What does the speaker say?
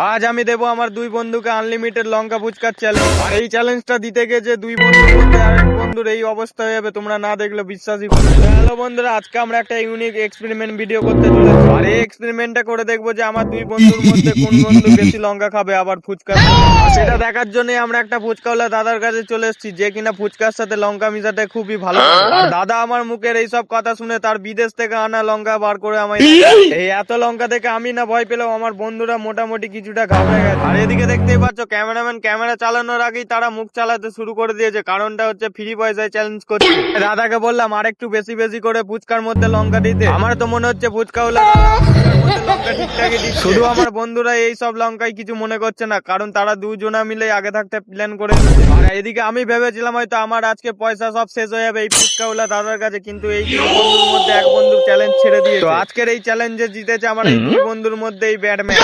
আজ আমি দেবো আমার দুই বন্ধুকে আনলিমিটেড লঙ্কা ফুচকার চ্যালেঞ্জ। আর এই চ্যালেঞ্জটা দিতে গিয়ে যে দুই বন্ধুর মধ্যে আরেক বন্ধুর এই অবস্থা হয়ে যাবে তোমরা না দেখলে বিশ্বাসই করবে না। হ্যালো বন্ধুরা, আজকে আমরা একটা ইউনিক এক্সপেরিমেন্ট ভিডিও করতে চলেছি। আর এই এক্সপেরিমেন্টটা করে দেখবো যে আমার দুই বন্ধুর মধ্যে কোন বন্ধু বেশি লঙ্কা খাবে আবার ফুচকা। সেটা দেখার জন্য আমরা একটা ফুচকাওয়ালা দাদার কাছে চলে এসেছি, যে কিনা ফুচকার সাথে লঙ্কা মিশাতে খুবই ভালো পারে। আর দাদা আমার মুখের এইসব কথা শুনে তার বিদেশ থেকে আনা লঙ্কা বার করে আমায় এই এত লঙ্কা দেখে আমি না ভয় পেলেও আমার বন্ধুরা মোটামুটি কিছুটা ঘাবড়ে গেছে। আর এদিকে দেখতেই পাচ্ছ ক্যামেরাম্যান ক্যামেরা চালানোর আগেই তারা মুখ চালাতে শুরু করে দিয়েছে, কারণটা হচ্ছে ফ্রি পয়সায় চ্যালেঞ্জ করছে। দাদাকে বললাম আর একটু বেশি বেশি করে ফুচকার মধ্যে লঙ্কা দিতে। আমার তো মনে হচ্ছে ফুচকাওয়ালা লঙ্কা ঠিকঠাকই দিচ্ছে। শুধু আমার বন্ধুরা এই সব লঙ্কায় কিছু মনে করছে না, কারণ তারা দুজনা মিলে আগে থাকতে প্ল্যান করে। আর এদিকে আমি ভেবেছিলাম হয়তো আমার আজকে পয়সা সব শেষ হয়ে যাবে এই ফুচকাওয়ালা দাদার কাছে, কিন্তু এই দুই বন্ধুর মধ্যে এক বন্ধু চ্যালেঞ্জ ছেড়ে দিয়ে। তো আজকের এই চ্যালেঞ্জে জিতেছে আমার এই দুই বন্ধুর মধ্যে এই ব্যাটম্যান।